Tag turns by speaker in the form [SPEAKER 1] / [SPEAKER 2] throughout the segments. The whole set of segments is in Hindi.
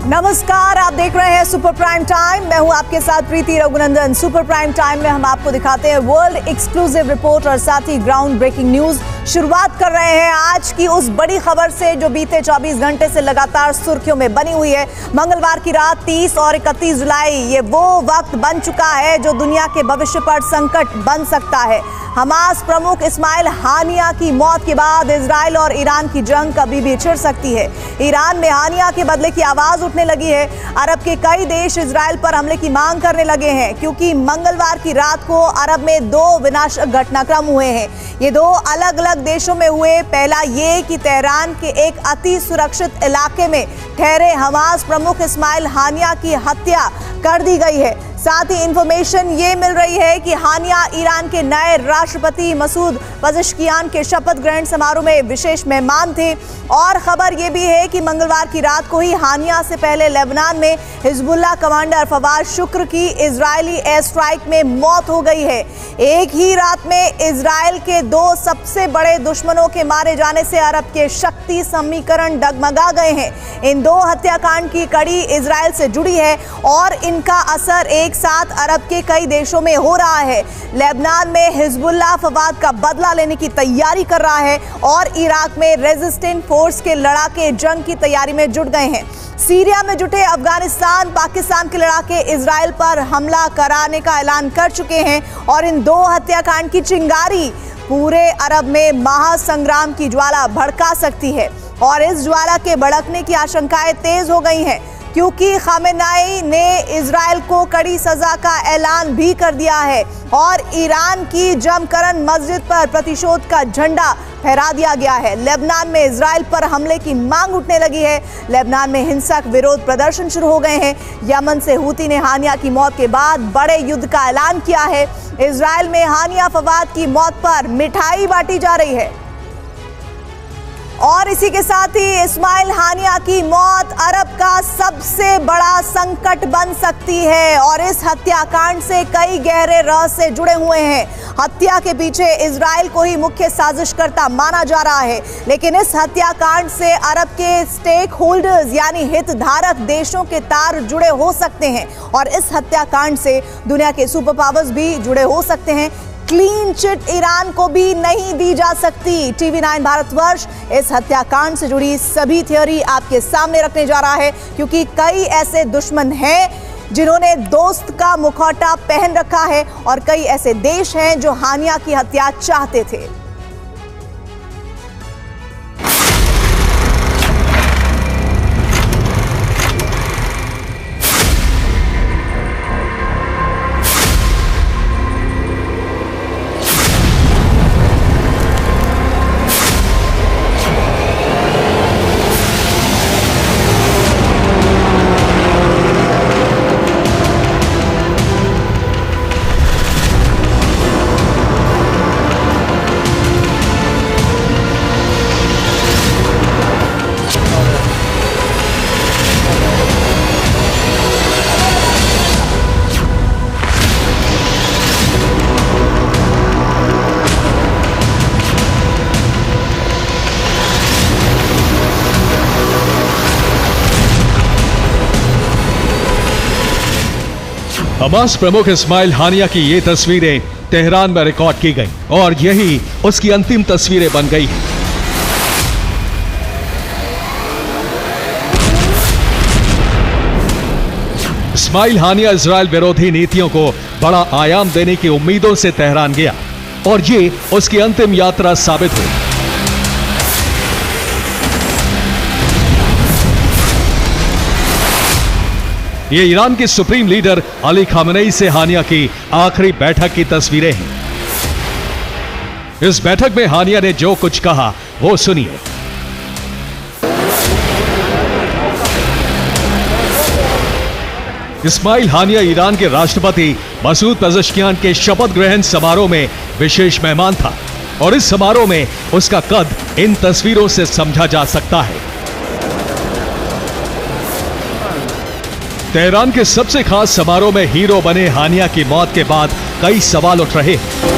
[SPEAKER 1] नमस्कार, आप देख रहे हैं सुपर प्राइम टाइम। मैं हूं आपके साथ प्रीति रघुनंदन। सुपर प्राइम टाइम में हम आपको दिखाते हैं वर्ल्ड एक्सक्लूसिव रिपोर्ट और साथ ही ग्राउंड ब्रेकिंग न्यूज। शुरुआत कर रहे हैं आज की उस बड़ी खबर से जो बीते 24 घंटे से लगातार सुर्खियों में बनी हुई है। मंगलवार की रात 30 और 31 जुलाई, ये वो वक्त बन चुका है जो दुनिया के भविष्य पर संकट बन सकता है। हमास प्रमुख इस्माइल हानिया की मौत के बाद इजराइल और ईरान की जंग कभी भी छिड़ सकती है। ईरान में हानिया के बदले की आवाज उठने लगी है। अरब के कई देश इजराइल पर हमले की मांग करने लगे हैं क्योंकि मंगलवार की रात को अरब में 2 विनाशक घटनाक्रम हुए हैं। ये 2 अलग अलग देशों में हुए। पहला ये कि तेहरान के एक अति सुरक्षित इलाके में ठहरे हमास प्रमुख इस्माइल हानिया की हत्या कर दी गई है। साथ ही इंफॉर्मेशन ये मिल रही है कि हानिया ईरान के नए राष्ट्रपति मसूद पज़ेश्कियान के शपथ ग्रहण समारोह में विशेष मेहमान थे। और खबर ये भी है कि मंगलवार की रात को ही हानिया से पहले लेबनान में हिजबुल्लाह कमांडर फवाद शुक्र की इजरायली एयर स्ट्राइक में मौत हो गई है। एक ही रात में इजराइल के 2 सबसे बड़े दुश्मनों के मारे जाने से अरब के शक्ति समीकरण डगमगा गए हैं। इन 2 हत्याकांड की कड़ी इजराइल से जुड़ी है और इनका असर एक साथ अरब के कई देशों में हो रहा है। लेबनान में हिजबुल्लाह फवाद का बदला लेने की तैयारी कर रहा है और इराक में रेजिस्टेंट फोर्स के लड़ाके जंग की तैयारी में जुट गए हैं। सीरिया में जुटे अफगानिस्तान पाकिस्तान के लड़ाके इजराइल पर हमला कराने का ऐलान कर चुके हैं और इन 2 हत्याकांड की चिंगारी पूरे अरब में महासंग्राम की ज्वाला भड़का सकती है। और इस ज्वाला के भड़कने की आशंकाएं तेज हो गई हैं क्योंकि खामेनेई ने इजराइल को कड़ी सजा का ऐलान भी कर दिया है और ईरान की जमकरन मस्जिद पर प्रतिशोध का झंडा फहरा दिया गया है। लेबनान में इजराइल पर हमले की मांग उठने लगी है। लेबनान में हिंसक विरोध प्रदर्शन शुरू हो गए हैं। यमन से हूती ने हानिया की मौत के बाद बड़े युद्ध का ऐलान किया है। इजराइल में हानिया फवाद की मौत पर मिठाई बांटी जा रही है। और इसी के साथ ही इस्माइल हानिया की मौत अरब का सबसे बड़ा संकट बन सकती है और इस हत्याकांड से कई गहरे रहस्य जुड़े हुए हैं। हत्या के पीछे इजराइल को ही मुख्य साजिशकर्ता माना जा रहा है, लेकिन इस हत्याकांड से अरब के स्टेक होल्डर्स यानी हितधारक देशों के तार जुड़े हो सकते हैं और इस हत्याकांड से दुनिया के सुपर पावर्स भी जुड़े हो सकते हैं। क्लीन चिट ईरान को भी नहीं दी जा सकती। टीवी 9 भारतवर्ष इस हत्याकांड से जुड़ी सभी थ्योरी आपके सामने रखने जा रहा है क्योंकि कई ऐसे दुश्मन हैं जिन्होंने दोस्त का मुखौटा पहन रखा है और कई ऐसे देश हैं जो हानिया की हत्या चाहते थे।
[SPEAKER 2] हमास प्रमुख इस्माइल हानिया की ये तस्वीरें तेहरान में रिकॉर्ड की गई और यही उसकी अंतिम तस्वीरें बन गई हैं। इस्माइल हानिया इजराइल विरोधी नीतियों को बड़ा आयाम देने की उम्मीदों से तेहरान गया और ये उसकी अंतिम यात्रा साबित हुई। ये ईरान के सुप्रीम लीडर अली खामेनेई से हानिया की आखिरी बैठक की तस्वीरें हैं। इस बैठक में हानिया ने जो कुछ कहा वो सुनिए। इस्माइल हानिया ईरान के राष्ट्रपति मसूद पज़ेश्कियान के शपथ ग्रहण समारोह में विशेष मेहमान था और इस समारोह में उसका कद इन तस्वीरों से समझा जा सकता है। तेहरान के सबसे खास समारोह में हीरो बने हानिया की मौत के बाद कई सवाल उठ रहे हैं।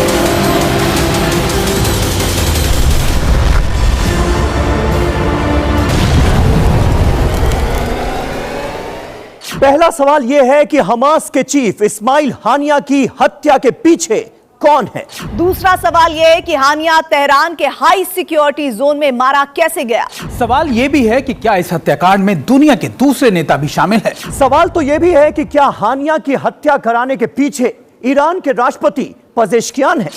[SPEAKER 3] पहला सवाल यह है कि हमास के चीफ इस्माइल हानिया की हत्या के पीछे कौन है?
[SPEAKER 1] दूसरा सवाल यह है कि हानिया तेहरान के हाई सिक्योरिटी जोन में मारा कैसे गया?
[SPEAKER 4] सवाल यह भी है कि क्या इस हत्याकांड में दुनिया के दूसरे नेता भी शामिल हैं?
[SPEAKER 3] सवाल तो यह भी है कि क्या हानिया की हत्या कराने के पीछे ईरान के राष्ट्रपति पजेश्कियान है?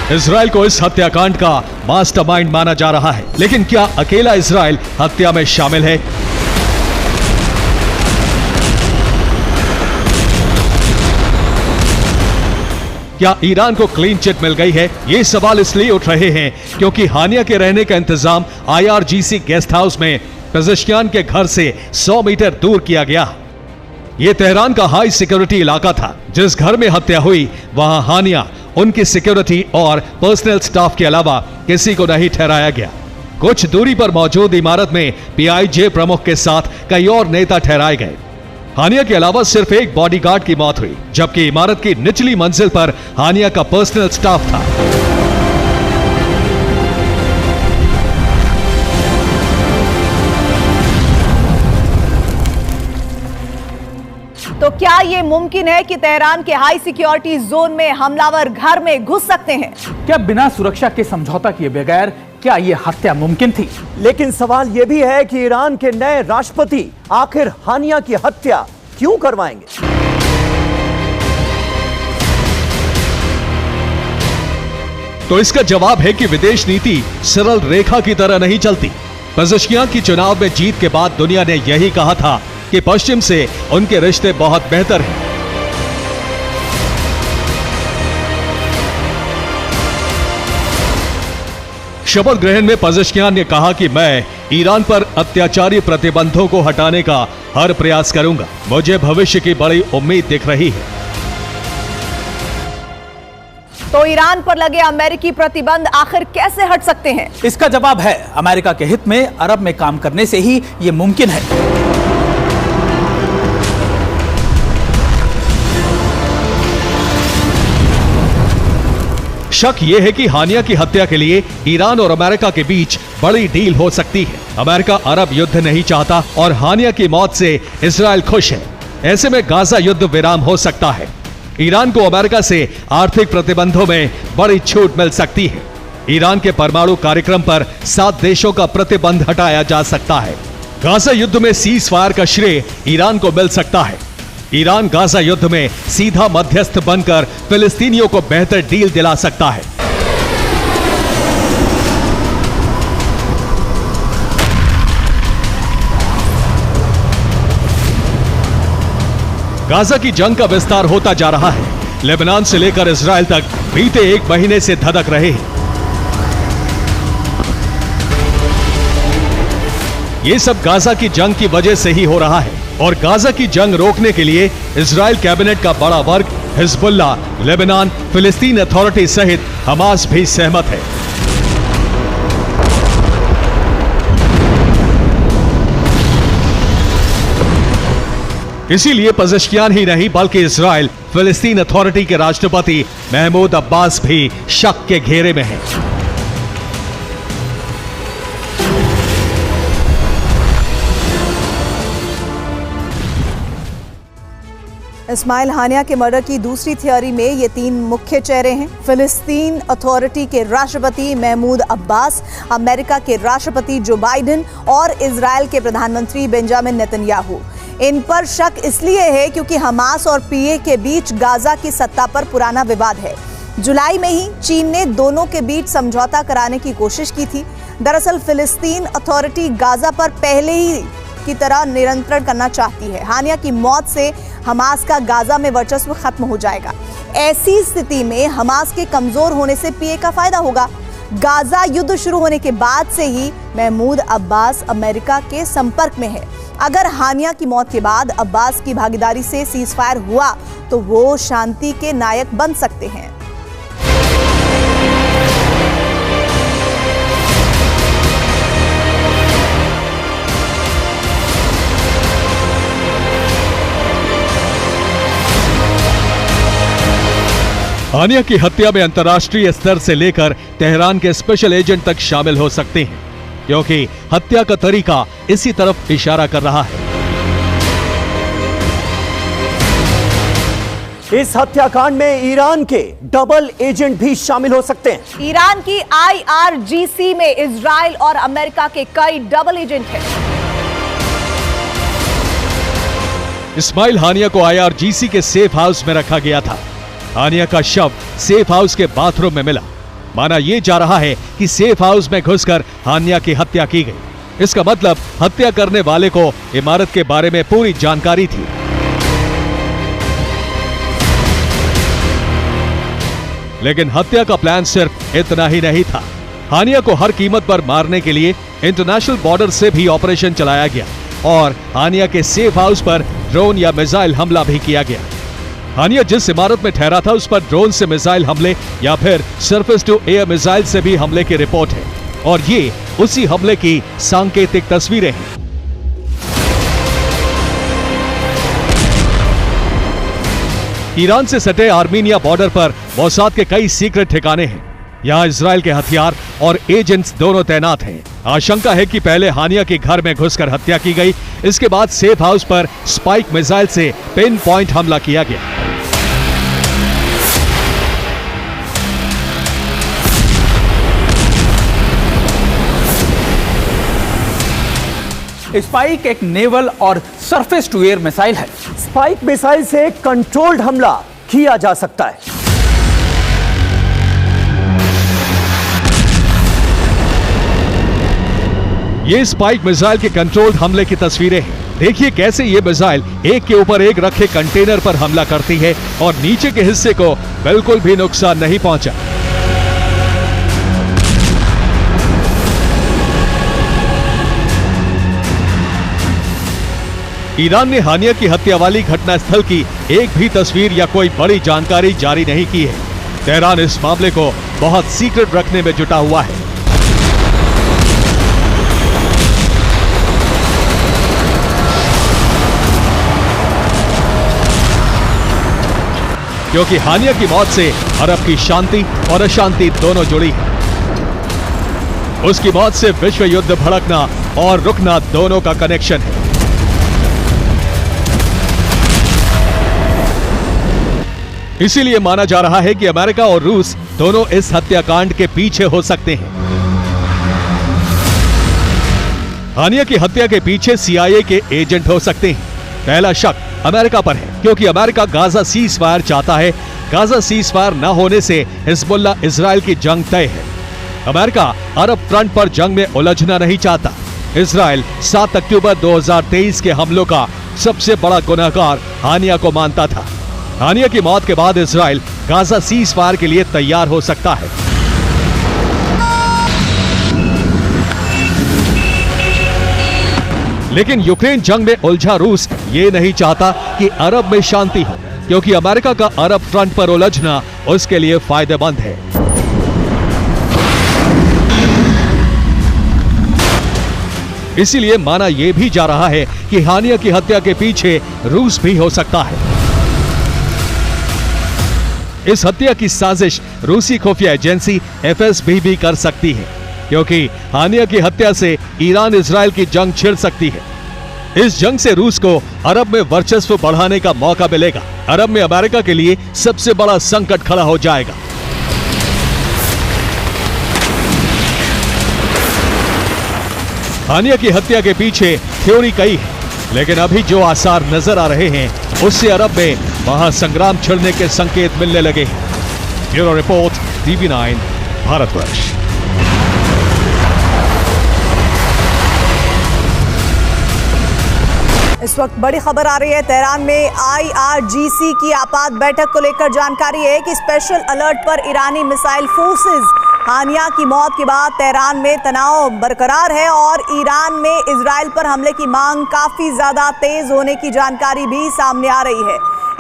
[SPEAKER 2] इजराइल को इस हत्याकांड का मास्टरमाइंड माना जा रहा है, लेकिन क्या अकेला इजराइल हत्या में शामिल है? क्या ईरान को क्लीन चिट मिल गई है? ये सवाल इसलिए उठ रहे हैं क्योंकि हानिया के रहने का इंतजाम IRGC गेस्ट हाउस में पेजेश्कियान के घर से 100 मीटर दूर किया गया। ये तेहरान का हाई सिक्योरिटी इलाका था। जिस घर में हत्या हुई वहां हानिया, उनकी सिक्योरिटी और पर्सनल स्टाफ के अलावा किसी को नहीं ठहराया गया। कुछ दूरी पर मौजूद इमारत में PIJ प्रमुख के साथ कई और नेता ठहराए गए। हानिया के अलावा सिर्फ एक बॉडीगार्ड की मौत हुई, जबकि इमारत की निचली मंजिल पर हानिया का पर्सनल स्टाफ था।
[SPEAKER 1] तो क्या यह मुमकिन है कि तेहरान के हाई सिक्योरिटी जोन में हमलावर घर में घुस सकते हैं?
[SPEAKER 4] क्या बिना सुरक्षा के समझौता किए बगैर क्या यह हत्या मुमकिन थी?
[SPEAKER 3] लेकिन सवाल यह भी है कि ईरान के नए राष्ट्रपति आखिर हानिया की हत्या क्यों करवाएंगे?
[SPEAKER 2] तो इसका जवाब है कि विदेश नीति सरल रेखा की तरह नहीं चलती। पेजेश्कियान की चुनाव में जीत के बाद दुनिया ने यही कहा था कि पश्चिम से उनके रिश्ते बहुत बेहतर हैं। शपथ ग्रहण में पेजेश्कियान ने कहा कि मैं ईरान पर अत्याचारी प्रतिबंधों को हटाने का हर प्रयास करूंगा। मुझे भविष्य की बड़ी उम्मीद दिख रही है।
[SPEAKER 1] तो ईरान पर लगे अमेरिकी प्रतिबंध आखिर कैसे हट सकते हैं?
[SPEAKER 4] इसका जवाब है अमेरिका के हित में अरब में काम करने से ही यह मुमकिन है।
[SPEAKER 2] शक यह है कि हानिया की हत्या के लिए ईरान और अमेरिका के बीच बड़ी डील हो सकती है। अमेरिका अरब युद्ध नहीं चाहता और हानिया की मौत से इजराइल खुश है। ऐसे में गाजा युद्ध विराम हो सकता है। ईरान को अमेरिका से आर्थिक प्रतिबंधों में बड़ी छूट मिल सकती है। ईरान के परमाणु कार्यक्रम पर 7 देशों का प्रतिबंध हटाया जा सकता है। गाजा युद्ध में सीज फायर का श्रेय ईरान को मिल सकता है। ईरान गाजा युद्ध में सीधा मध्यस्थ बनकर फिलिस्तीनियों को बेहतर डील दिला सकता है। गाजा की जंग का विस्तार होता जा रहा है। लेबनान से लेकर इजराइल तक बीते 1 महीने से धधक रहे हैं। ये सब गाजा की जंग की वजह से ही हो रहा है और गाजा की जंग रोकने के लिए इजराइल कैबिनेट का बड़ा वर्ग हिजबुल्लाह, लेबनान, फिलिस्तीन अथॉरिटी सहित हमास भी सहमत है। इसीलिए पेजेश्कियान ही नहीं बल्कि इजराइल फिलिस्तीन अथॉरिटी के राष्ट्रपति महमूद अब्बास भी शक के घेरे में हैं।
[SPEAKER 1] इस्माइल हानिया के मर्डर की दूसरी थ्योरी में ये 3 मुख्य चेहरे हैं। फिलिस्तीन अथॉरिटी के राष्ट्रपति महमूद अब्बास, अमेरिका के राष्ट्रपति जो बाइडेन और इजराइल के प्रधानमंत्री बेंजामिन नेतन्याहू। इन पर शक इसलिए है क्योंकि हमास और PA के बीच गाजा की सत्ता पर पुराना विवाद है। जुलाई में ही चीन ने दोनों के बीच समझौता कराने की कोशिश की थी। दरअसल फिलिस्तीन अथॉरिटी गाजा पर पहले ही की तरह नियंत्रण करना चाहती है। हानिया की मौत से हमास का गाजा में वर्चस्व खत्म हो जाएगा। ऐसी स्थिति में हमास के कमजोर होने से PA का फायदा होगा। गाजा युद्ध शुरू होने के बाद से ही महमूद अब्बास अमेरिका के संपर्क में है। अगर हानिया की मौत के बाद अब्बास की भागीदारी से सीजफायर हुआ तो वो शांति के नायक बन सकते हैं।
[SPEAKER 2] हानिया की हत्या में अंतर्राष्ट्रीय स्तर से लेकर तेहरान के स्पेशल एजेंट तक शामिल हो सकते हैं, क्योंकि हत्या का तरीका इसी तरफ इशारा कर रहा है।
[SPEAKER 3] इस हत्याकांड में ईरान के डबल एजेंट भी शामिल हो सकते हैं।
[SPEAKER 1] ईरान की IRGC में इजराइल और अमेरिका के कई डबल एजेंट हैं।
[SPEAKER 2] इस्माइल हानिया को IRGC के सेफ हाउस में रखा गया था। हानिया का शव सेफ हाउस के बाथरूम में मिला। माना यह जा रहा है कि सेफ हाउस में घुसकर हानिया की हत्या की गई। इसका मतलब हत्या करने वाले को इमारत के बारे में पूरी जानकारी थी। लेकिन हत्या का प्लान सिर्फ इतना ही नहीं था। हानिया को हर कीमत पर मारने के लिए इंटरनेशनल बॉर्डर से भी ऑपरेशन चलाया गया और हानिया के सेफ हाउस पर ड्रोन या मिसाइल हमला भी किया गया। हानिया जिस इमारत में ठहरा था उस पर ड्रोन से मिसाइल हमले या फिर सरफेस टू एयर मिसाइल से भी हमले की रिपोर्ट है और ये उसी हमले की सांकेतिक तस्वीरें हैं। ईरान से सटे आर्मीनिया बॉर्डर पर मोसाद के कई सीक्रेट ठिकाने हैं। यहाँ इजराइल के हथियार और एजेंट्स दोनों तैनात हैं। आशंका है कि पहले हानिया के घर में घुसकर हत्या की गई, इसके बाद सेफ हाउस पर स्पाइक मिसाइल से पिन पॉइंट हमला किया गया।
[SPEAKER 4] स्पाइक एक नेवल और सरफेस टू एयर मिसाइल है।
[SPEAKER 3] स्पाइक मिसाइल से कंट्रोल्ड हमला किया जा सकता है।
[SPEAKER 2] ये स्पाइक मिसाइल के कंट्रोल्ड हमले की तस्वीरें हैं। देखिए कैसे ये मिसाइल एक के ऊपर एक रखे कंटेनर पर हमला करती है और नीचे के हिस्से को बिल्कुल भी नुकसान नहीं पहुंचा। ईरान ने हानिया की हत्या वाली घटनास्थल की एक भी तस्वीर या कोई बड़ी जानकारी जारी नहीं की है। तेहरान इस मामले को बहुत सीक्रेट रखने में जुटा हुआ है। क्योंकि हानिया की मौत से अरब की शांति और अशांति दोनों जुड़ी है। उसकी मौत से विश्व युद्ध भड़कना और रुकना दोनों का कनेक्शन है। इसीलिए माना जा रहा है कि अमेरिका और रूस दोनों इस हत्याकांड के पीछे हो सकते हैं। हानिया की हत्या के पीछे CIA के एजेंट हो सकते हैं। पहला शक अमेरिका पर है, क्योंकि अमेरिका गाजा सीज फायर चाहता है। गाजा सीज फायर न होने से हिजबुल्ला इजराइल की जंग तय है। अमेरिका अरब फ्रंट पर जंग में उलझना नहीं चाहता। इजराइल 7 अक्टूबर 2023 के हमलों का सबसे बड़ा गुनहगार हानिया को मानता था। हानिया की मौत के बाद इजराइल गाजा सीज फायर के लिए तैयार हो सकता है। लेकिन यूक्रेन जंग में उलझा रूस ये नहीं चाहता कि अरब में शांति हो, क्योंकि अमेरिका का अरब फ्रंट पर उलझना उसके लिए फायदेमंद है। इसीलिए माना यह भी जा रहा है कि हानिया की हत्या के पीछे रूस भी हो सकता है। इस हत्या की साजिश रूसी खुफिया एजेंसी FSB भी कर सकती है, क्योंकि हानिया की हत्या से ईरान इजराइल की जंग छिड़ सकती है। इस जंग से रूस को अरब में वर्चस्व बढ़ाने का मौका मिलेगा। अरब में अमेरिका के लिए सबसे बड़ा संकट खड़ा हो जाएगा। हानिया की हत्या के पीछे थ्योरी कई है, लेकिन अभी जो आसार नजर आ रहे हैं उससे अरब में महासंग्राम छिड़ने के संकेत मिलने लगे हैं। Bureau report, TV9 Bharatvarsh.
[SPEAKER 1] इस वक्त बड़ी खबर आ रही है। तेहरान में IRGC की आपात बैठक को लेकर जानकारी है कि स्पेशल अलर्ट पर ईरानी मिसाइल फोर्सेस। हानिया की मौत के बाद तेहरान में तनाव बरकरार है और ईरान में इजराइल पर हमले की मांग काफी ज्यादा तेज होने की जानकारी भी सामने आ रही है।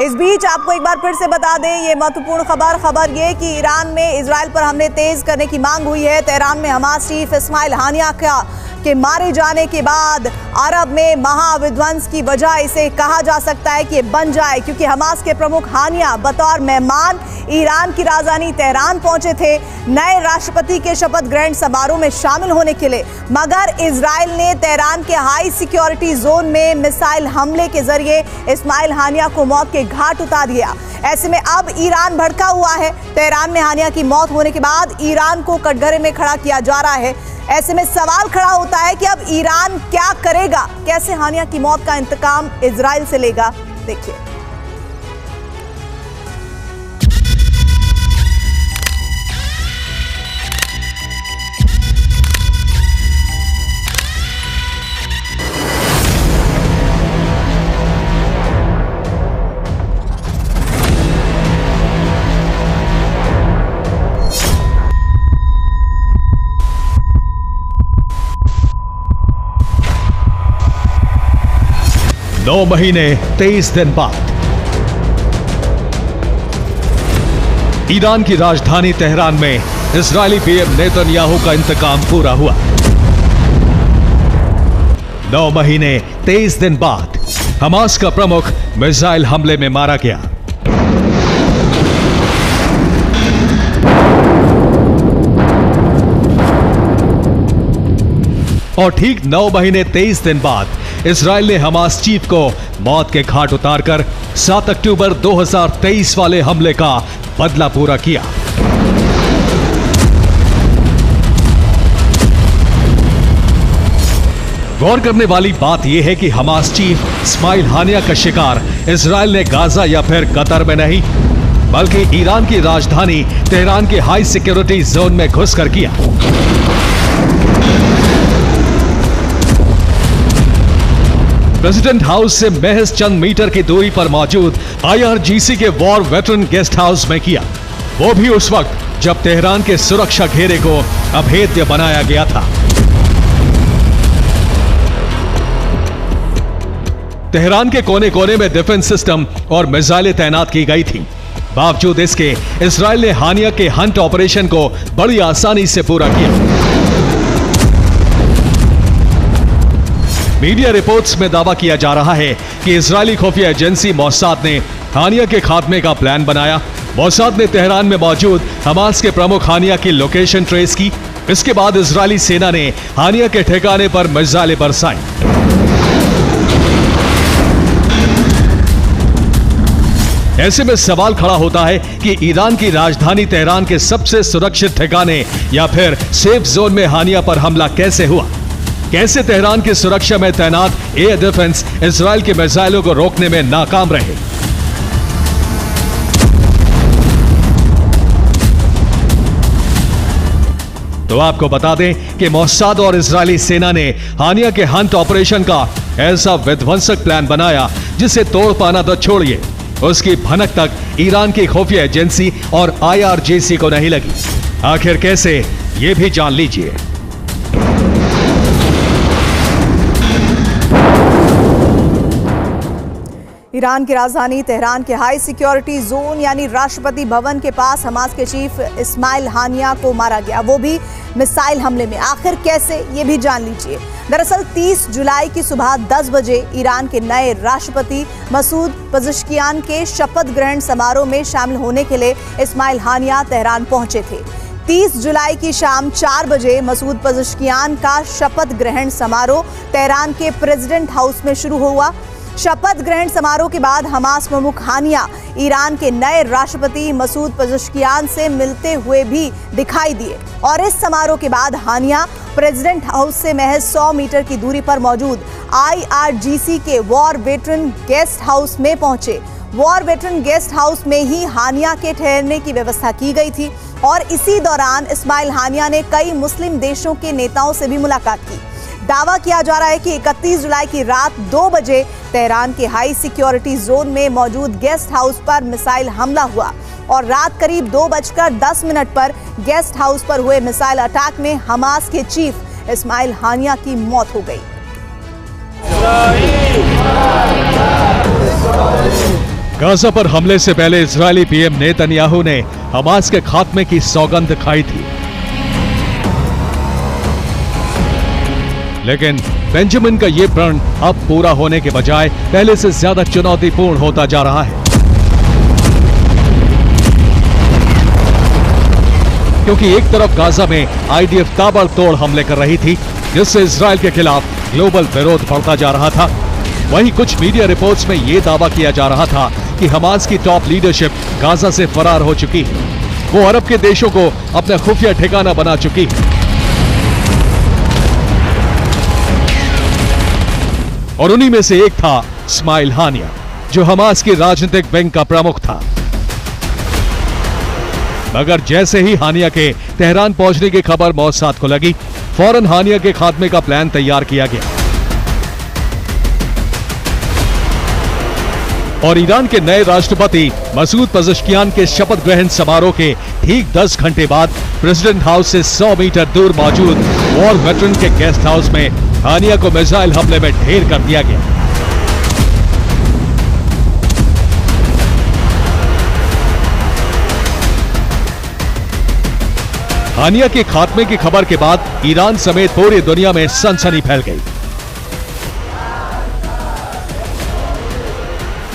[SPEAKER 1] इस बीच आपको एक बार फिर से बता दें, ये महत्वपूर्ण खबर ये कि ईरान में इजराइल पर हमले तेज करने की मांग हुई है। तेहरान में हमास चीफ इस्माइल हानिया का के मारे जाने के बाद अरब में महाविध्वंस की वजह इसे कहा जा सकता है कि बन जाए, क्योंकि हमास के प्रमुख हानिया बतौर मेहमान ईरान की राजधानी तेहरान पहुंचे थे नए राष्ट्रपति के शपथ ग्रहण समारोह में शामिल होने के लिए, मगर इजराइल ने तेहरान के हाई सिक्योरिटी जोन में मिसाइल हमले के जरिए इस्माइल हानिया को मौत के घाट उतार दिया। ऐसे में अब ईरान भड़का हुआ है। तेहरान में हानिया की मौत होने के बाद ईरान को कटघरे में खड़ा किया जा रहा है। ऐसे में सवाल खड़ा होता है कि अब ईरान क्या करेगा, कैसे हानिया की मौत का इंतकाम इजराइल से लेगा। देखिए,
[SPEAKER 2] नौ महीने 23 दिन बाद ईरान की राजधानी तेहरान में इजरायली पीएम नेतन्याहू का इंतकाम पूरा हुआ। 9 महीने 23 दिन बाद हमास का प्रमुख मिसाइल हमले में मारा गया। और ठीक 9 महीने 23 दिन बाद इजराइल ने हमास चीफ को मौत के घाट उतारकर 7 अक्टूबर 2023 वाले हमले का बदला पूरा किया। गौर करने वाली बात यह है कि हमास चीफ इस्माइल हानिया का शिकार इजराइल ने गाजा या फिर कतर में नहीं, बल्कि ईरान की राजधानी तेहरान के हाई सिक्योरिटी जोन में घुसकर किया। प्रेसिडेंट हाउस से महज चंद मीटर की दूरी पर मौजूद IRGC के वॉर वेटरन गेस्ट हाउस में किया, वो भी उस वक्त जब तेहरान के सुरक्षा घेरे को अभेद्य बनाया गया था। तेहरान के कोने कोने में डिफेंस सिस्टम और मिसाइलें तैनात की गई थी। बावजूद इसके इजराइल ने हानिया के हंट ऑपरेशन को बड़ी आसानी से पूरा किया। मीडिया रिपोर्ट्स में दावा किया जा रहा है कि इजरायली खुफिया एजेंसी मोसाद ने हानिया के खात्मे का प्लान बनाया। मोसाद ने तेहरान में मौजूद हमास के प्रमुख हानिया की लोकेशन ट्रेस की। इसके बाद इजरायली सेना ने हानिया के ठिकाने पर मिसाइलें बरसाई। ऐसे में सवाल खड़ा होता है कि ईरान की राजधानी तेहरान के सबसे सुरक्षित ठिकाने या फिर सेफ जोन में हानिया पर हमला कैसे हुआ? कैसे तेहरान की सुरक्षा में तैनात एयर डिफेंस इजराइल के मिसाइलों को रोकने में नाकाम रहे? तो आपको बता दें कि मोसाद और इजरायली सेना ने हानिया के हंट ऑपरेशन का ऐसा विध्वंसक प्लान बनाया जिसे तोड़ पाना तो छोड़िए, उसकी भनक तक ईरान की खुफिया एजेंसी और IRGC को नहीं लगी। आखिर कैसे, ये भी जान लीजिए।
[SPEAKER 1] ईरान की राजधानी तेहरान के हाई सिक्योरिटी जोन यानी राष्ट्रपति भवन के पास हमास के चीफ इस्माइल हानिया को मारा गया, वो भी मिसाइल हमले में। आखिर कैसे, ये भी जान लीजिए। दरअसल 30 जुलाई की सुबह 10 बजे ईरान के नए राष्ट्रपति मसूद पेजेश्कियान के शपथ ग्रहण समारोह में शामिल होने के लिए इस्माइल हानिया तेहरान पहुंचे थे। 30 जुलाई की शाम 4 बजे मसूद पेजेश्कियान का शपथ ग्रहण समारोह तेहरान के प्रेसिडेंट हाउस में शुरू हुआ। शपथ ग्रहण समारोह के बाद हमास प्रमुख हानिया ईरान के नए राष्ट्रपति मसूद पेजेश्कियान से मिलते हुए भी दिखाई दिए और इस समारोह के बाद हानिया प्रेसिडेंट हाउस से महज 100 मीटर की दूरी पर मौजूद IRGC के वॉर वेटरन गेस्ट हाउस में पहुंचे। वॉर वेटरन गेस्ट हाउस में ही हानिया के ठहरने की व्यवस्था की गई थी और इसी दौरान इस्माइल हानिया ने कई मुस्लिम देशों के नेताओं से भी मुलाकात की। दावा किया जा रहा है कि 31 जुलाई की रात 2 बजे तेहरान के हाई सिक्योरिटी जोन में मौजूद गेस्ट हाउस पर मिसाइल हमला हुआ और रात करीब 2:10 पर गेस्ट हाउस पर हुए मिसाइल अटैक में हमास के चीफ इस्माइल हानिया की मौत हो गई।
[SPEAKER 2] गाजा पर हमले से पहले इजरायली पीएम नेतन्याहू ने हमास के खात्मे की सौगंध खाई थी। लेकिन बेंजामिन का ये प्रण अब पूरा होने के बजाय पहले से ज्यादा चुनौतीपूर्ण होता जा रहा है, क्योंकि एक तरफ गाजा में आईडीएफ ताबड़तोड़ हमले कर रही थी, जिससे इजराइल के खिलाफ ग्लोबल विरोध बढ़ता जा रहा था। वहीं कुछ मीडिया रिपोर्ट्स में यह दावा किया जा रहा था कि हमास की टॉप लीडरशिप गाजा से फरार हो चुकी है, वो अरब के देशों को अपना खुफिया ठिकाना बना चुकी है। और उन्हीं में से एक था इस्माइल हानिया, जो हमास की राजनीतिक विंग का प्रमुख था। मगर जैसे ही हानिया के तेहरान पहुंचने की खबर मौसाद को लगी, फौरन हानिया के खात्मे का प्लान तैयार किया गया और ईरान के नए राष्ट्रपति मसूद पेजेश्कियान के शपथ ग्रहण समारोह के ठीक 10 घंटे बाद प्रेसिडेंट हाउस से 100 मीटर दूर मौजूद वॉर वेटरन के गेस्ट हाउस में हानिया को मिसाइल हमले में ढेर कर दिया गया। हानिया के खात्मे की खबर के बाद ईरान समेत पूरी दुनिया में सनसनी फैल गई।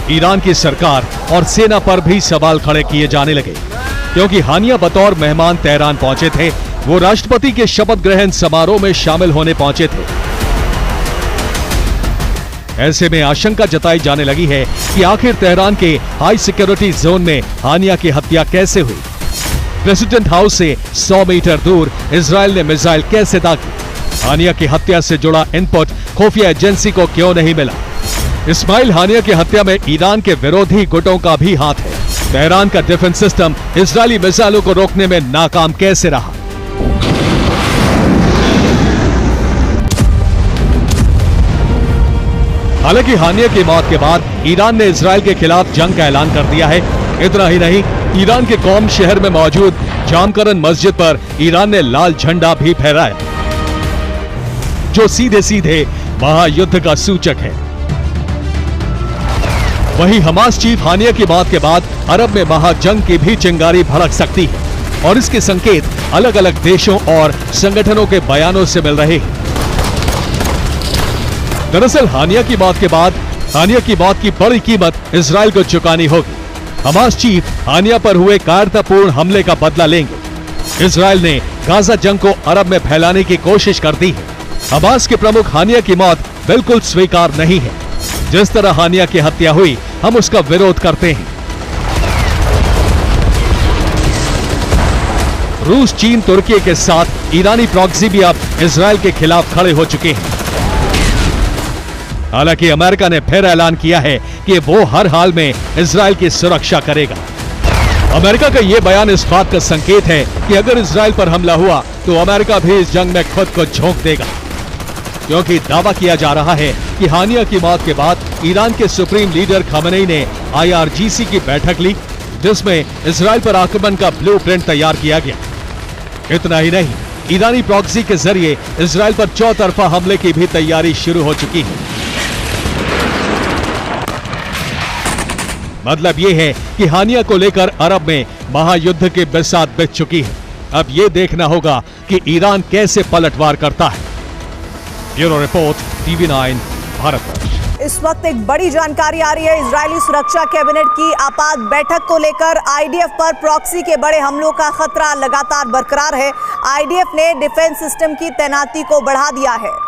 [SPEAKER 2] ईरान की सरकार और सेना पर भी सवाल खड़े किए जाने लगे, क्योंकि हानिया बतौर मेहमान तेहरान पहुंचे थे। वो राष्ट्रपति के शपथ ग्रहण समारोह में शामिल होने पहुंचे थे। ऐसे में आशंका जताई जाने लगी है कि आखिर तेहरान के हाई सिक्योरिटी जोन में हानिया की हत्या कैसे हुई। प्रेसिडेंट हाउस से 100 मीटर दूर इजराइल ने मिसाइल कैसे दागी। हानिया की हत्या से जुड़ा इनपुट खुफिया एजेंसी को क्यों नहीं मिला। इस्माइल हानिया की हत्या में ईरान के विरोधी गुटों का भी हाथ है। तेहरान का डिफेंस सिस्टम इजरायली मिसाइलों को रोकने में नाकाम कैसे रहा। हालांकि हानिया की मौत के बाद ईरान ने इजराइल के खिलाफ जंग का ऐलान कर दिया है। इतना ही नहीं, ईरान के कौम शहर में मौजूद जामकरन मस्जिद पर ईरान ने लाल झंडा भी फहराया, जो सीधे सीधे महायुद्ध का सूचक है। वहीं हमास चीफ हानिया की मौत के बाद अरब में महाजंग की भी चिंगारी भड़क सकती है और इसके संकेत अलग अलग देशों और संगठनों के बयानों से मिल रहे हैं। दरअसल हानिया की मौत के बाद हानिया की मौत की बड़ी कीमत इजराइल को चुकानी होगी। हमास चीफ हानिया पर हुए कायरतापूर्ण हमले का बदला लेंगे। इजराइल ने गाजा जंग को अरब में फैलाने की कोशिश कर दी है। हमास के प्रमुख हानिया की मौत बिल्कुल स्वीकार नहीं है। जिस तरह हानिया की हत्या हुई, हम उसका विरोध करते हैं। रूस, चीन, तुर्की के साथ ईरानी प्रॉक्सी भी अब इजराइल के खिलाफ खड़े हो चुके हैं। हालांकि अमेरिका ने फिर ऐलान किया है कि वो हर हाल में इजराइल की सुरक्षा करेगा। अमेरिका का यह बयान इस बात का संकेत है कि अगर इजराइल पर हमला हुआ तो अमेरिका भी इस जंग में खुद को झोंक देगा, क्योंकि दावा किया जा रहा है कि हानिया की मौत के बाद ईरान के सुप्रीम लीडर खमेनी ने IRGC की बैठक ली, जिसमें इजराइल पर आक्रमण का ब्लूप्रिंट तैयार किया गया। इतना ही नहीं, ईरानी प्रॉक्सी के जरिए इजराइल पर चौतरफा हमले की भी तैयारी शुरू हो चुकी है। मतलब ये है कि हानिया को लेकर अरब में महायुद्ध की बिसात बिछ चुकी है। अब ये देखना होगा कि ईरान कैसे पलटवार करता है। Bureau report, TV9 Bharatvarsh.
[SPEAKER 1] इस वक्त एक बड़ी जानकारी आ रही है। इजरायली सुरक्षा कैबिनेट की आपात बैठक को लेकर IDF पर प्रॉक्सी के बड़े हमलों का खतरा लगातार बरकरार है। IDF ने डिफेंस सिस्टम की तैनाती को बढ़ा दिया है।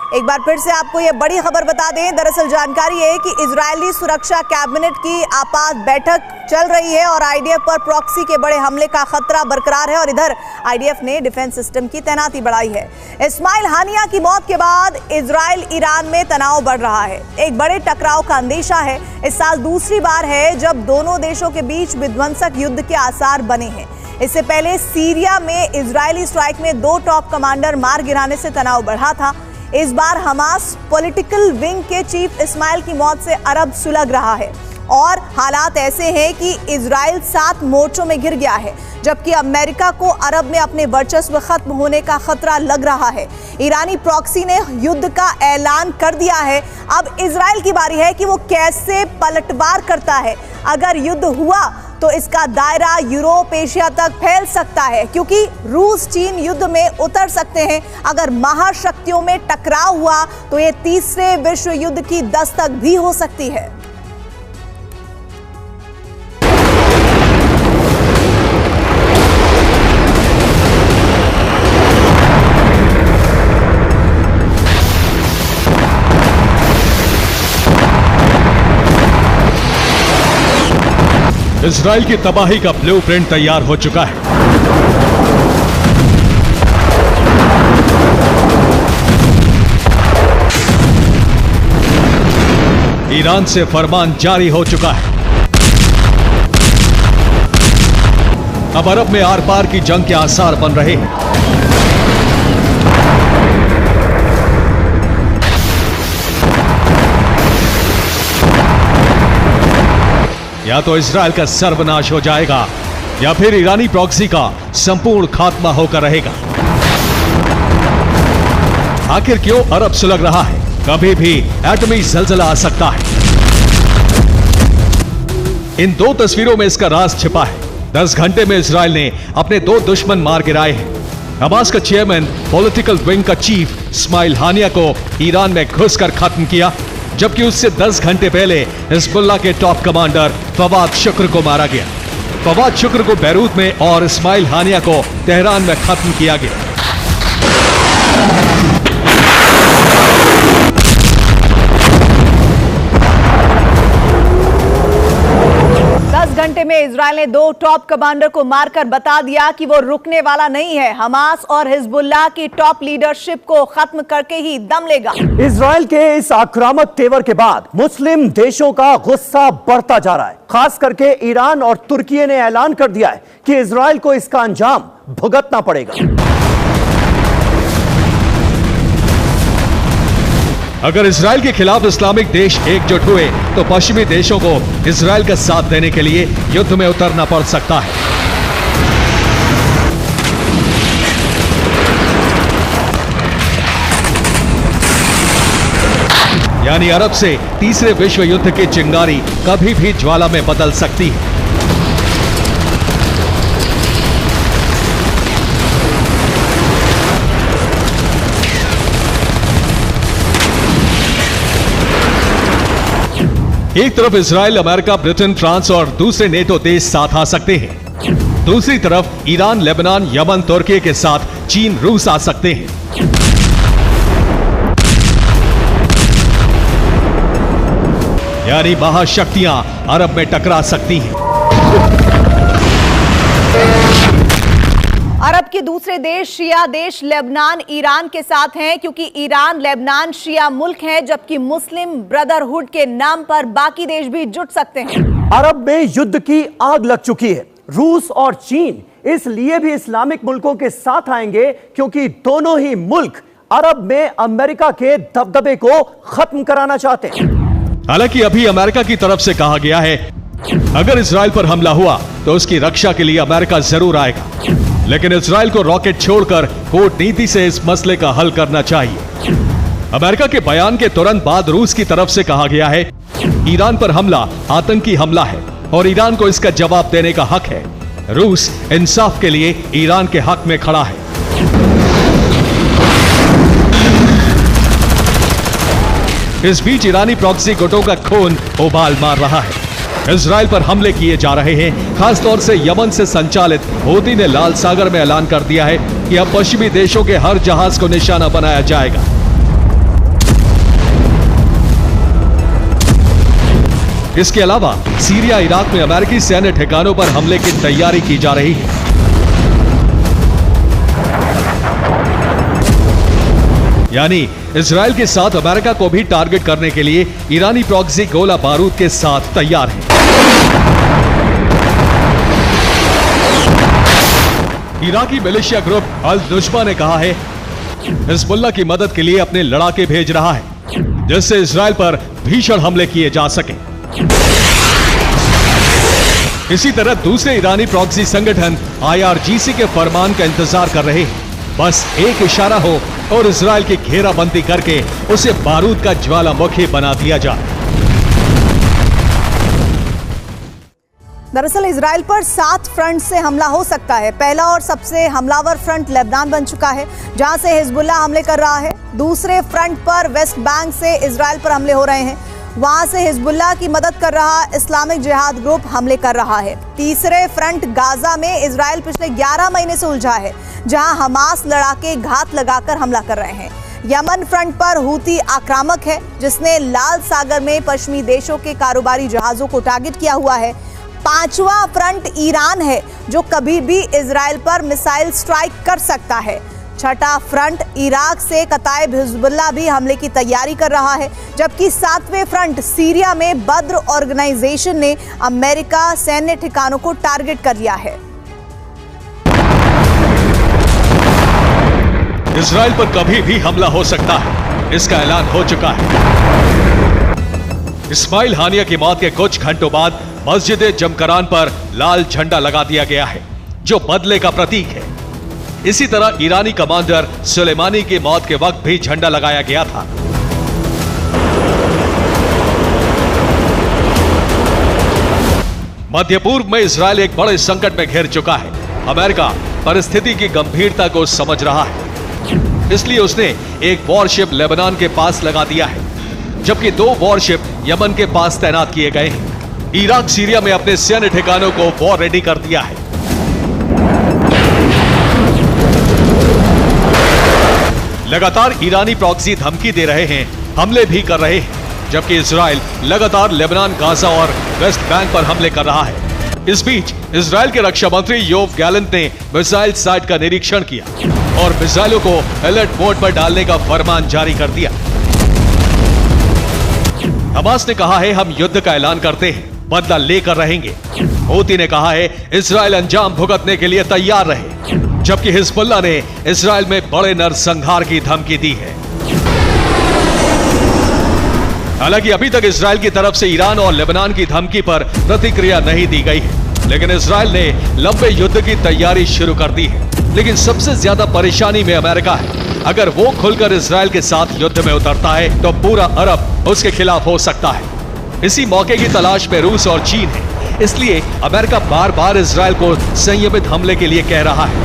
[SPEAKER 1] एक बार फिर से आपको यह बड़ी खबर बता दें। दरअसल जानकारी है कि इजरायली सुरक्षा कैबिनेट की आपात बैठक चल रही है और IDF पर प्रॉक्सी के बड़े हमले का खतरा बरकरार है और इधर IDF ने डिफेंस सिस्टम की तैनाती बढ़ाई है। इस्माइल हानिया की मौत के बाद इजराइल ईरान में तनाव बढ़ रहा है। एक बड़े टकराव का अंदेशा है। इस साल दूसरी बार है जब दोनों देशों के बीच विध्वंसक युद्ध के आसार बने हैं। इससे पहले सीरिया में इजरायली स्ट्राइक में 2 टॉप कमांडर मार गिराने से तनाव बढ़ा था। इस बार हमास पॉलिटिकल विंग के चीफ इस्माइल की मौत से अरब सुलग रहा है और हालात ऐसे हैं कि इजराइल 7 मोर्चों में घिर गया है, जबकि अमेरिका को अरब में अपने वर्चस्व खत्म होने का खतरा लग रहा है। ईरानी प्रॉक्सी ने युद्ध का ऐलान कर दिया है। अब इजराइल की बारी है कि वो कैसे पलटवार करता है। अगर युद्ध हुआ तो इसका दायरा यूरोप एशिया तक फैल सकता है, क्योंकि रूस चीन युद्ध में उतर सकते हैं। अगर महाशक्तियों में टकराव हुआ तो यह तीसरे विश्व युद्ध की दस्तक भी हो सकती है।
[SPEAKER 2] इजराइल की तबाही का ब्लूप्रिंट तैयार हो चुका है। ईरान से फरमान जारी हो चुका है। अब अरब में आर पार की जंग के आसार बन रहे हैं। या तो इजराइल का सर्वनाश हो जाएगा या फिर ईरानी प्रॉक्सी का संपूर्ण खात्मा होकर रहेगा। आखिर क्यों अरब सुलग रहा है? कभी भी एटमी जलजला आ सकता है। इन दो तस्वीरों में इसका राज छिपा है। 10 घंटे में इजराइल ने अपने 2 दुश्मन मार गिराए हैं। हमास का चेयरमैन, पॉलिटिकल विंग का चीफ इस्माइल हानिया को ईरान में घुसकर खत्म किया, जबकि उससे 10 घंटे पहले हिजबुल्लाह के टॉप कमांडर फवाद शुक्र को मारा गया। फवाद शुक्र को बैरूत में और इस्माइल हानिया को तेहरान में खत्म किया गया।
[SPEAKER 1] घंटे में इजराइल ने 2 टॉप कमांडर को मारकर बता दिया कि वो रुकने वाला नहीं है। हमास और हिजबुल्लाह की टॉप लीडरशिप को खत्म करके ही दम लेगा।
[SPEAKER 3] इजराइल के इस आक्रामक तेवर के बाद मुस्लिम देशों का गुस्सा बढ़ता जा रहा है। खास करके ईरान और तुर्की ने ऐलान कर दिया है कि इजराइल को इसका अंजाम भुगतना पड़ेगा।
[SPEAKER 2] अगर इजराइल के खिलाफ इस्लामिक देश एकजुट हुए तो पश्चिमी देशों को इजराइल का साथ देने के लिए युद्ध में उतरना पड़ सकता है। यानी अरब से तीसरे विश्व युद्ध की चिंगारी कभी भी ज्वाला में बदल सकती है। एक तरफ इजराइल, अमेरिका, ब्रिटेन, फ्रांस और दूसरे नेटो देश साथ आ सकते हैं। दूसरी तरफ ईरान, लेबनान, यमन, तुर्की के साथ चीन, रूस आ सकते हैं। यानी महाशक्तियां अरब में टकरा सकती हैं।
[SPEAKER 1] अरब के दूसरे देश शिया देश लेबनान ईरान के साथ हैं, क्योंकि ईरान लेबनान शिया मुल्क है, जबकि मुस्लिम ब्रदरहुड के नाम पर बाकी देश भी जुट सकते हैं।
[SPEAKER 3] अरब में युद्ध की आग लग चुकी है। रूस और चीन इसलिए भी इस्लामिक मुल्कों के साथ आएंगे क्योंकि दोनों ही मुल्क अरब में अमेरिका के दबदबे को खत्म कराना चाहते हैं।
[SPEAKER 2] हालांकि अभी अमेरिका की तरफ से कहा गया है अगर इजराइल पर हमला हुआ तो उसकी रक्षा के लिए अमेरिका जरूर आएगा, लेकिन इजराइल को रॉकेट छोड़कर कूटनीति से इस मसले का हल करना चाहिए। अमेरिका के बयान के तुरंत बाद रूस की तरफ से कहा गया है ईरान पर हमला आतंकी हमला है और ईरान को इसका जवाब देने का हक है। रूस इंसाफ के लिए ईरान के हक में खड़ा है। इस बीच ईरानी प्रॉक्सी गुटों का खून उबाल मार रहा है। इजराइल पर हमले किए जा रहे हैं। खासतौर से यमन से संचालित हूती ने लाल सागर में ऐलान कर दिया है कि अब पश्चिमी देशों के हर जहाज को निशाना बनाया जाएगा। इसके अलावा सीरिया, इराक में अमेरिकी सैन्य ठिकानों पर हमले की तैयारी की जा रही है। यानी इजराइल के साथ अमेरिका को भी टारगेट करने के लिए ईरानी प्रॉक्सी गोला बारूद के साथ तैयार है। इराकी मिलिशिया ग्रुप अल नुस्बा ने कहा है हिजबुल्लाह की मदद के लिए अपने लड़ाके भेज रहा है, जिससे इजराइल पर भीषण हमले किए जा सके। इसी तरह दूसरे ईरानी प्रॉक्सी संगठन IRGC के फरमान का इंतजार कर रहे हैं। बस एक इशारा हो और इजराइल की घेराबंदी करके उसे बारूद का ज्वालामुखी बना दिया जाए।
[SPEAKER 1] दरअसल इजराइल पर 7 फ्रंट से हमला हो सकता है। पहला और सबसे हमलावर फ्रंट लेबनान बन चुका है, जहां से हिजबुल्ला हमले कर रहा है। दूसरे फ्रंट पर वेस्ट बैंक से इजराइल पर हमले हो रहे हैं, वहां से हिजबुल्ला की मदद कर रहा इस्लामिक जिहाद ग्रुप हमले कर रहा है। तीसरे फ्रंट गाजा में इजराइल पिछले 11 महीने से उलझा है, जहां हमास लड़ाके घात लगाकर हमला कर रहे हैं। यमन फ्रंट पर हूती आक्रामक है, जिसने लाल सागर में पश्चिमी देशों के कारोबारी जहाजों को टारगेट किया हुआ है। पांचवा फ्रंट ईरान है, जो कभी भी इजराइल पर मिसाइल स्ट्राइक कर सकता है। छठा फ्रंट इराक से कताइब हिजबुल्ला भी हमले की तैयारी कर रहा है, जबकि 7वें फ्रंट सीरिया में बद्र ऑर्गेनाइजेशन ने अमेरिका सैन्य ठिकानों को टारगेट कर लिया है।
[SPEAKER 2] इजराइल पर कभी भी हमला हो सकता है, इसका ऐलान हो चुका है। इस्माइल हानिया की मौत के कुछ घंटों बाद मस्जिद जमकरान पर लाल झंडा लगा दिया गया है, जो बदले का प्रतीक है। इसी तरह ईरानी कमांडर सुलेमानी की मौत के वक्त भी झंडा लगाया गया था। मध्य पूर्व में इजराइल एक बड़े संकट में घिर चुका है। अमेरिका परिस्थिति की गंभीरता को समझ रहा है, इसलिए उसने एक वॉरशिप लेबनान के पास लगा दिया है, जबकि 2 वॉरशिप यमन के पास तैनात किए गए हैं। इराक सीरिया में अपने सैन्य ठिकानों को वॉर रेडी कर दिया है। लगातार ईरानी प्रॉक्सी धमकी दे रहे हैं, हमले भी कर रहे हैं, जबकि इजराइल लगातार लेबनान, गाजा और वेस्ट बैंक पर हमले कर रहा है। इस बीच इजराइल के रक्षा मंत्री योव गैलेंट ने मिसाइल साइट का निरीक्षण किया और मिसाइलों को अलर्ट मोड पर डालने का फरमान जारी कर दिया। हमास ने कहा है, हम युद्ध का ऐलान करते हैं, बदला लेकर रहेंगे। हूती ने कहा है, इजराइल अंजाम भुगतने के लिए तैयार रहे, जबकि हिजबुल्ला ने इजराइल में बड़े नरसंहार की धमकी दी है। हालांकि अभी तक इजराइल की तरफ से ईरान और लेबनान की धमकी पर प्रतिक्रिया नहीं दी गई है, लेकिन इजराइल ने लंबे युद्ध की तैयारी शुरू कर दी है। लेकिन सबसे ज्यादा परेशानी में अमेरिका है। अगर वो खुलकर इजराइल के साथ युद्ध में उतरता है तो पूरा अरब उसके खिलाफ हो सकता है। इसी मौके की तलाश में रूस और चीन है, इसलिए अमेरिका बार बार इजराइल को संयमित हमले के लिए कह रहा है।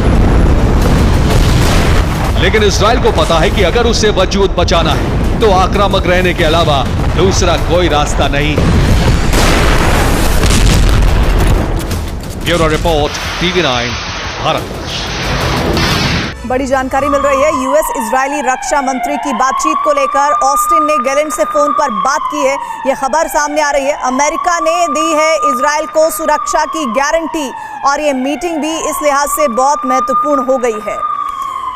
[SPEAKER 2] लेकिन इजराइल को पता है कि अगर उसे वजूद बचाना है तो आक्रामक रहने के अलावा दूसरा कोई रास्ता नहीं। Bureau report, TV9 Bharat.
[SPEAKER 1] बड़ी जानकारी मिल रही है। यूएस इजरायली रक्षा मंत्री की बातचीत को लेकर ऑस्टिन ने गैलेंट से फोन पर बात की है, यह खबर सामने आ रही है। अमेरिका ने दी है इजराइल को सुरक्षा की गारंटी और यह मीटिंग भी इस लिहाज से बहुत महत्वपूर्ण हो गई है।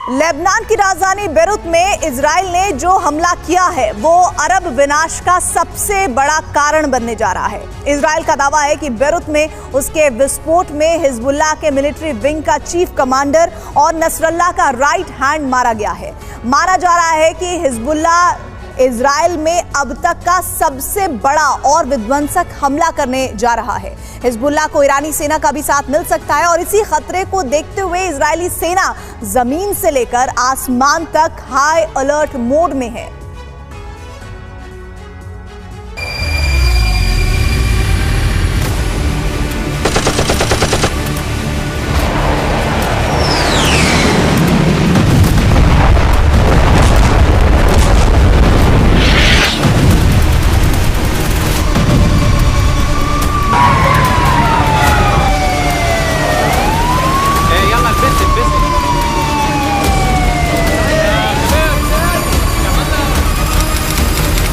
[SPEAKER 1] लेबनान की राजधानी बेरूत में इजराइल ने जो हमला किया है वो अरब विनाश का सबसे बड़ा कारण बनने जा रहा है। इजराइल का दावा है कि बेरूत में उसके विस्फोट में हिजबुल्लाह के मिलिट्री विंग का चीफ कमांडर और नसरल्लाह का राइट हैंड मारा गया है। माना जा रहा है कि हिजबुल्लाह इजराइल में अब तक का सबसे बड़ा और विध्वंसक हमला करने जा रहा है। हिजबुल्लाह को ईरानी सेना का भी साथ मिल सकता है और इसी खतरे को देखते हुए इजरायली सेना जमीन से लेकर आसमान तक हाई अलर्ट मोड में है।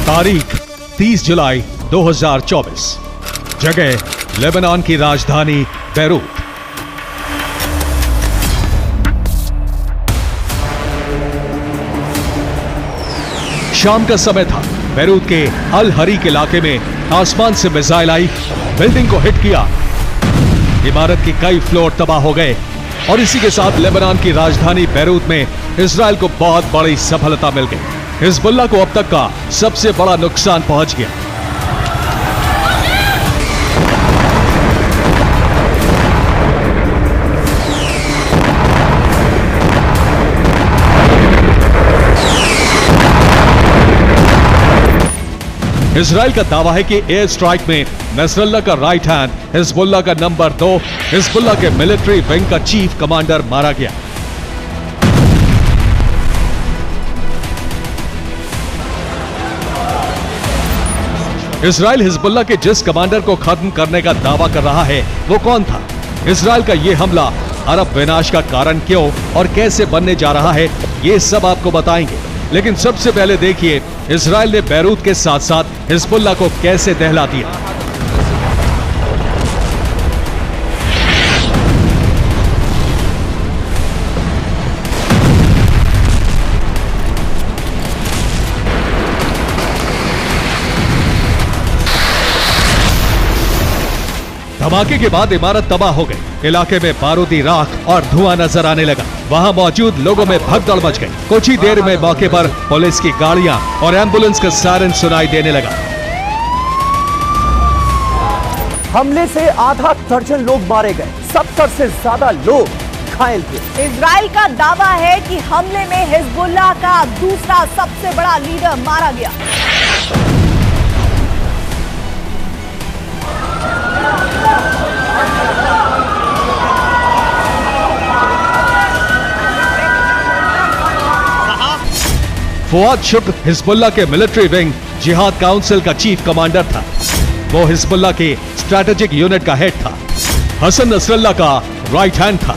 [SPEAKER 2] तारीख 30 जुलाई 2024, जगह लेबनान की राजधानी बेरूत। शाम का समय था। बेरूत के अल हरीक इलाके में आसमान से मिसाइल आई, बिल्डिंग को हिट किया, इमारत के कई फ्लोर तबाह हो गए और इसी के साथ लेबनान की राजधानी बेरूत में इजराइल को बहुत बड़ी सफलता मिल गई। हिजबुल्लाह को अब तक का सबसे बड़ा नुकसान पहुंच गया। इजराइल का दावा है कि एयर स्ट्राइक में नसरल्लाह का राइट हैंड, हिजबुल्लाह का नंबर 2, हिजबुल्लाह के मिलिट्री विंग का चीफ कमांडर मारा गया। इजराइल हिजबुल्लाह के जिस कमांडर को खत्म करने का दावा कर रहा है वो कौन था? इजराइल का ये हमला अरब विनाश का कारण क्यों और कैसे बनने जा रहा है, ये सब आपको बताएंगे। लेकिन सबसे पहले देखिए इजराइल ने बैरूत के साथ साथ हिजबुल्लाह को कैसे दहला दिया। धमाके के बाद इमारत तबाह हो गई। इलाके में बारूदी राख और धुआं नजर आने लगा। वहां मौजूद लोगों में भगदड़ मच गई। कुछ ही देर में मौके पर पुलिस की गाड़ियां और एम्बुलेंस का सायरन सुनाई देने लगा।
[SPEAKER 3] हमले से आधा दर्जन लोग मारे गए, 70 से ज्यादा लोग घायल थे।
[SPEAKER 1] इजराइल का दावा है कि हमले में हिजबुल्लाह का दूसरा सबसे बड़ा लीडर मारा गया।
[SPEAKER 2] फुआद शुक्र हिजबुल्लाह के मिलिट्री विंग जिहाद काउंसिल का चीफ कमांडर था। वो हिजबुल्लाह के स्ट्रैटेजिक यूनिट का हेड था। हसन नसरल्लाह का राइट हैंड था।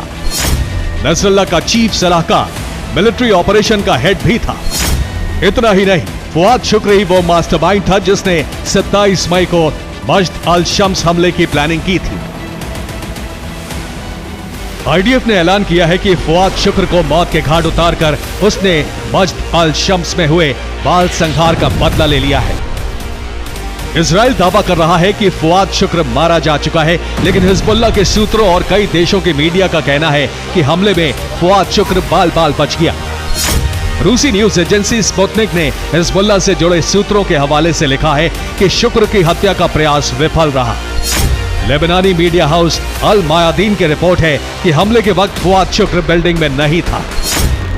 [SPEAKER 2] नसरल्लाह का चीफ सलाहकार मिलिट्री ऑपरेशन का हेड भी था। इतना ही नहीं, फुआद शुक्र ही वो मास्टरमाइंड था जिसने 27 मई को मस्जिद अल शम्स हमले की प्लानिंग की थी। आईडीएफ ने ऐलान किया है कि फुआद शुक्र को मौत के घाट उतारकर उसने मस्जिद अल शम्स में हुए बाल संहार का बदला ले लिया है। इजराइल दावा कर रहा है कि फुआद शुक्र मारा जा चुका है, लेकिन हिजबुल्लाह के सूत्रों और कई देशों की मीडिया का कहना है कि हमले में फुआद शुक्र बाल बाल बच गया। रूसी न्यूज एजेंसी स्पुतनिक ने हिजबुल्लाह से जुड़े सूत्रों के हवाले से लिखा है कि शुक्र की हत्या का प्रयास विफल रहा। लेबनानी मीडिया हाउस अल मायादीन की रिपोर्ट है कि हमले के वक्त फुआद शुक्र बिल्डिंग में नहीं था।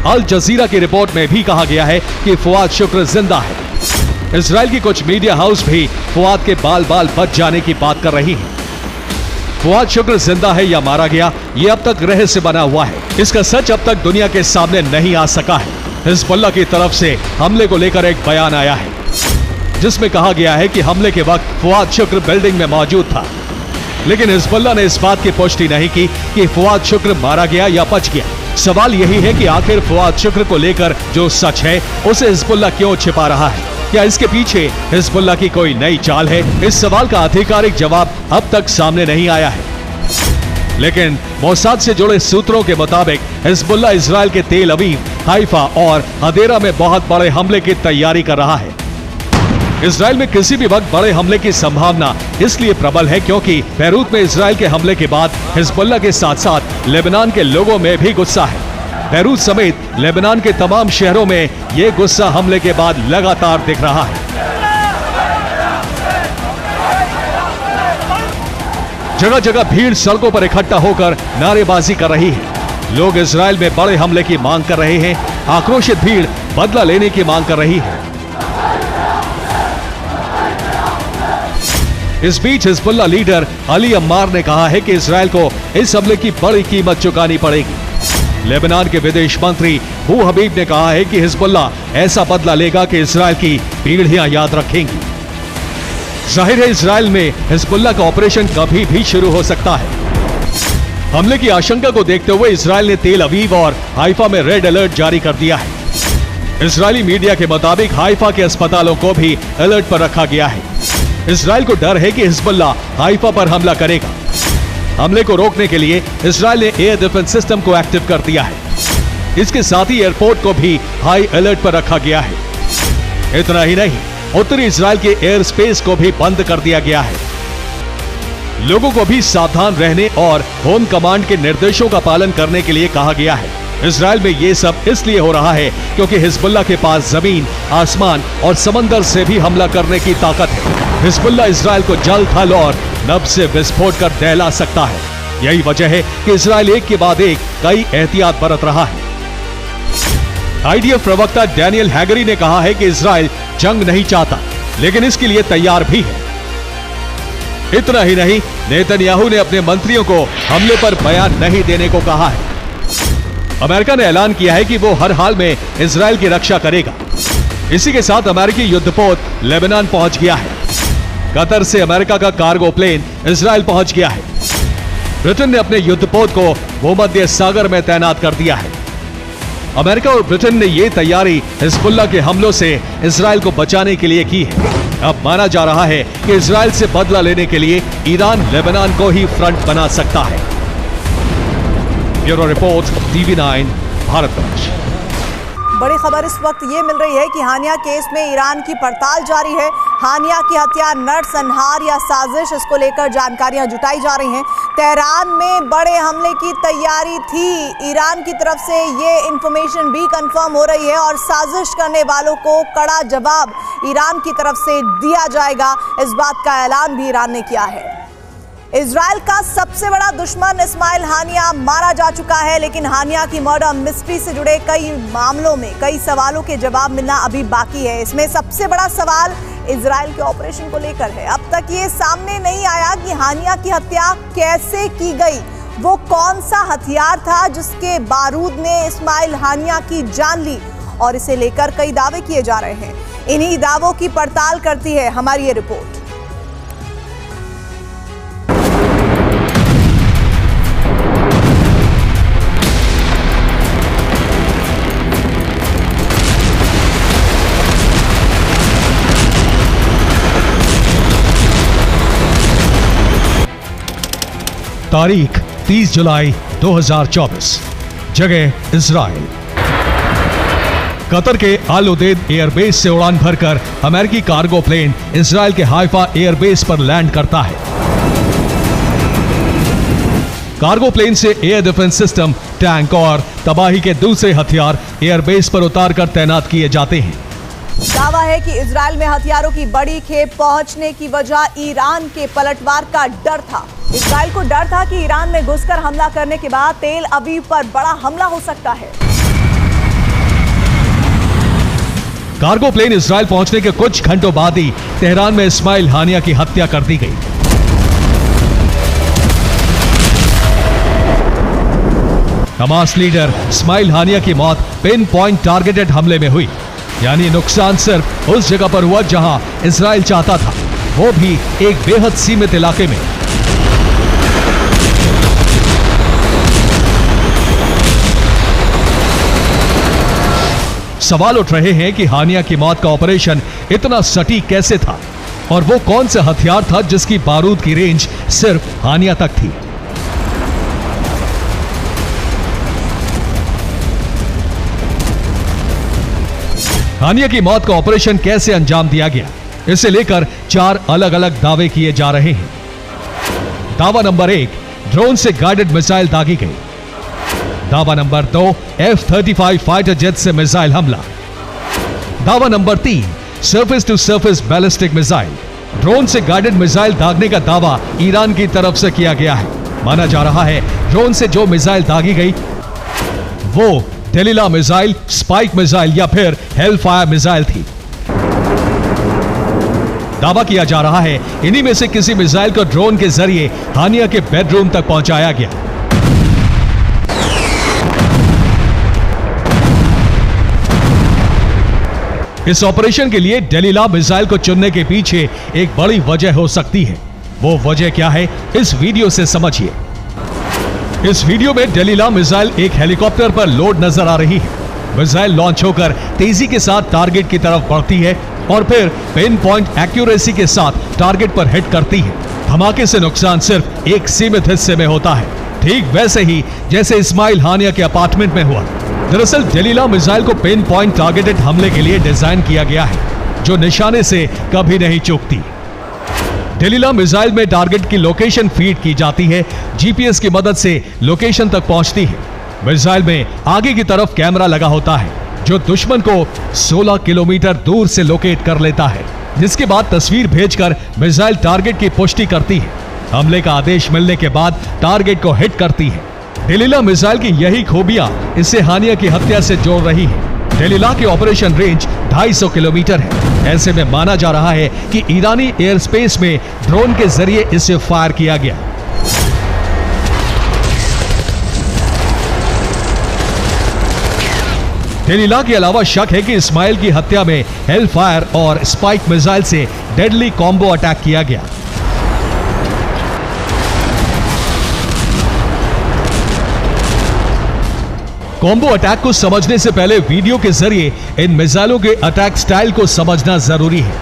[SPEAKER 2] अल जजीरा की रिपोर्ट में भी कहा गया है कि फुआद शुक्र जिंदा है। इजराइल की कुछ मीडिया हाउस भी फुआद के बाल बाल बच जाने की बात कर रही है। फुआद शुक्र जिंदा है या मारा गया, ये अब तक रहस्य बना हुआ है। इसका सच अब तक दुनिया के सामने नहीं आ सका है। हिजबुल्लाह की तरफ से हमले को लेकर एक बयान आया है जिसमें कहा गया है कि हमले के वक्त फुआद शुक्र बिल्डिंग में मौजूद था, लेकिन हिजबुल्लाह ने इस बात की पुष्टि नहीं की कि फुआद शुक्र मारा गया या बच गया। सवाल यही है कि आखिर फुआद शुक्र को लेकर जो सच है उसे हिजबुल्लाह क्यों छिपा रहा है? क्या इसके पीछे हिजबुल्लाह की कोई नई चाल है? इस सवाल का आधिकारिक जवाब अब तक सामने नहीं आया है। लेकिन मोसाद से जुड़े सूत्रों के मुताबिक हिजबुल्लाह इजराइल के तेल अवीव, हाइफा और हदेरा में बहुत बड़े हमले की तैयारी कर रहा है। इजराइल में किसी भी वक्त बड़े हमले की संभावना इसलिए प्रबल है क्योंकि बैरूत में इजराइल के हमले के बाद हिजबुल्लाह के साथ साथ लेबनान के लोगों में भी गुस्सा है। बैरूत समेत लेबनान के तमाम शहरों में ये गुस्सा हमले के बाद लगातार दिख रहा है। जगह जगह भीड़ सड़कों पर इकट्ठा होकर नारेबाजी कर रही है। लोग इजराइल में बड़े हमले की मांग कर रहे हैं। आक्रोशित भीड़ बदला लेने की मांग कर रही है। इस बीच हिजबुल्लाह लीडर अली अम्मार ने कहा है कि इजराइल को इस हमले की बड़ी कीमत चुकानी पड़ेगी। लेबनान के विदेश मंत्री बू हबीब ने कहा है कि हिजबुल्लाह ऐसा बदला लेगा कि इजराइल की पीढ़ियां याद रखेंगी। जाहिर है इजराइल में हिजबुल्लाह का ऑपरेशन कभी भी शुरू हो सकता है। हमले की आशंका को देखते हुए इजराइल ने तेल अवीव और हाइफा में रेड अलर्ट जारी कर दिया है। इजरायली मीडिया के मुताबिक हाइफा के अस्पतालों को भी अलर्ट पर रखा गया है। इजराइल को डर है कि हिजबुल्लाह हाइफा पर हमला करेगा। हमले को रोकने के लिए इजराइल ने एयर डिफेंस सिस्टम को एक्टिव कर दिया है। इसके साथ ही एयरपोर्ट को भी हाई अलर्ट पर रखा गया है। इतना ही नहीं, उत्तरी इजराइल के एयर स्पेस को भी बंद कर दिया गया है। लोगों को भी सावधान रहने और होम कमांड के निर्देशों का पालन करने के लिए कहा गया है। इजराइल में ये सब इसलिए हो रहा है क्योंकि हिजबुल्लाह के पास जमीन, आसमान और समंदर से भी हमला करने की ताकत है। हिजबुल्लाह इजराइल को जल, थल और नभ से विस्फोट कर दहला सकता है। यही वजह है कि इजराइल एक के बाद एक कई एहतियात बरत रहा है। आईडीएफ प्रवक्ता डैनियल हैगरी ने कहा है कि इजराइल जंग नहीं चाहता। लेकिन इसके लिए तैयार भी है। इतना ही नहीं, नेतन्याहू ने अपने मंत्रियों को हमले पर बयान नहीं देने को कहा है। अमेरिका ने ऐलान किया है कि वो हर हाल में इजराइल की रक्षा करेगा। इसी के साथ अमेरिकी युद्धपोत लेबनान पहुंच गया है। कतर से अमेरिका का कार्गो प्लेन इजराइल पहुंच गया है। ब्रिटेन ने अपने युद्धपोत को भूमध्य सागर में तैनात कर दिया है। अमेरिका और ब्रिटेन ने यह तैयारी हिजबुल्लाह के हमलों से इजराइल को बचाने के लिए की है। अब माना जा रहा है कि इजराइल से बदला लेने के लिए ईरान लेबनान को ही फ्रंट बना सकता है। Bureau report, TV9 Bharatvarsh.
[SPEAKER 1] बड़ी खबर इस वक्त ये मिल रही है कि हानिया केस में ईरान की पड़ताल जारी है। हानिया की हत्या नरसंहार या साजिश, इसको लेकर जानकारियां जुटाई जा रही हैं। तेहरान में बड़े हमले की तैयारी थी। ईरान की तरफ से ये इंफॉर्मेशन भी कंफर्म हो रही है और साजिश करने वालों को कड़ा जवाब ईरान की तरफ से दिया जाएगा। इस बात का ऐलान भी ईरान ने किया है। इजराइल का सबसे बड़ा दुश्मन इस्माइल हानिया मारा जा चुका है, लेकिन हानिया की मर्डर मिस्ट्री से जुड़े कई मामलों में कई सवालों के जवाब मिलना अभी बाकी है। इसमें सबसे बड़ा सवाल इजराइल के ऑपरेशन को लेकर है। अब तक ये सामने नहीं आया कि हानिया की हत्या कैसे की गई। वो कौन सा हथियार था जिसके बारूद ने इस्माइल हानिया की जान ली, और इसे लेकर कई दावे किए जा रहे हैं। इन्हीं दावों की पड़ताल करती है हमारी ये रिपोर्ट।
[SPEAKER 2] तारीख 30 जुलाई 2024, जगह इजराइल। कतर के अल उदेद एयरबेस से उड़ान भरकर अमेरिकी कार्गो प्लेन इजराइल के हाइफा एयरबेस पर लैंड करता है। कार्गो प्लेन से एयर डिफेंस सिस्टम, टैंक और तबाही के दूसरे हथियार एयरबेस पर उतारकर तैनात किए जाते हैं।
[SPEAKER 1] दावा है कि इजराइल में हथियारों की बड़ी खेप पहुंचने की वजह ईरान के पलटवार का डर था। इजराइल को डर था कि ईरान में घुसकर हमला करने के बाद तेल अवीव पर बड़ा हमला हो सकता है।
[SPEAKER 2] कार्गो प्लेन इजराइल पहुंचने के कुछ घंटों बाद ही तेहरान में इस्माइल हानिया की हत्या कर दी गई। हमास लीडर इस्माइल हानिया की मौत पिन पॉइंट टारगेटेड हमले में हुई, यानी नुकसान सिर्फ उस जगह पर हुआ जहां इजराइल चाहता था, वो भी एक बेहद सीमित इलाके में। सवाल उठ रहे हैं कि हानिया की मौत का ऑपरेशन इतना सटीक कैसे था, और वो कौन सा हथियार था जिसकी बारूद की रेंज सिर्फ हानिया तक थी। हानिया की मौत का ऑपरेशन कैसे अंजाम दिया गया, इसे लेकर 4 अलग अलग दावे किए जा रहे हैं। दावा नंबर 1, ड्रोन से गाइडेड मिसाइल दागी गई। दावा नंबर 2, F-35 फाइटर जेट से मिसाइल हमला। दावा number 3, surface to surface ballistic missile. Drone से गाइडेड मिसाइल दागने का दावा ईरान की तरफ से किया गया है। माना जा रहा है ड्रोन से जो मिसाइल दागी गई वो डेलिला मिसाइल, स्पाइक मिसाइल या फिर हेलफायर मिसाइल थी। दावा किया जा रहा है इन्हीं में से किसी मिसाइल को ड्रोन के जरिए हानिया के बेडरूम तक पहुंचाया गया। इस ऑपरेशन के लिए डेलिला मिसाइल को चुनने के पीछे एक बड़ी वजह हो सकती है। वो वजह क्या है, इस वीडियो से समझिए। इस वीडियो में डेलिला मिसाइल एक हेलीकॉप्टर पर लोड नजर आ रही है। मिसाइल लॉन्च होकर तेजी के साथ टारगेट की तरफ बढ़ती है और फिर पिन पॉइंट एक्यूरेसी के साथ टारगेट पर हिट करती है। धमाके से नुकसान सिर्फ एक सीमित हिस्से में होता है, ठीक वैसे ही जैसे इस्माइल हानिया के अपार्टमेंट में हुआ। दरअसल डेलिला मिसाइल को पिन पॉइंट टारगेटेड हमले के लिए डिजाइन किया गया है, जो निशाने से कभी नहीं चूकती। डेलिला मिसाइल में टारगेट की लोकेशन फीड की जाती है, जीपीएस की मदद से लोकेशन तक पहुंचती है। मिसाइल में आगे की तरफ कैमरा लगा होता है, जो दुश्मन को 16 किलोमीटर दूर से लोकेट कर लेता है, जिसके बाद तस्वीर भेजकर मिसाइल टारगेट की पुष्टि करती है। हमले का आदेश मिलने के बाद टारगेट को हिट करती है। डेलिला मिसाइल की यही खूबियां इसे हानिया की हत्या से जोड़ रही है। डेलीला की ऑपरेशन रेंज 250 किलोमीटर है। ऐसे में माना जा रहा है कि ईरानी एयर स्पेस में ड्रोन के जरिए इसे फायर किया गया। डेलीला के अलावा शक है कि इस्माइल की हत्या में हेल फायर और स्पाइक मिसाइल से डेडली कॉम्बो अटैक किया गया। कॉम्बो अटैक को समझने से पहले वीडियो के जरिए इन मिसाइलों के अटैक स्टाइल को समझना जरूरी है।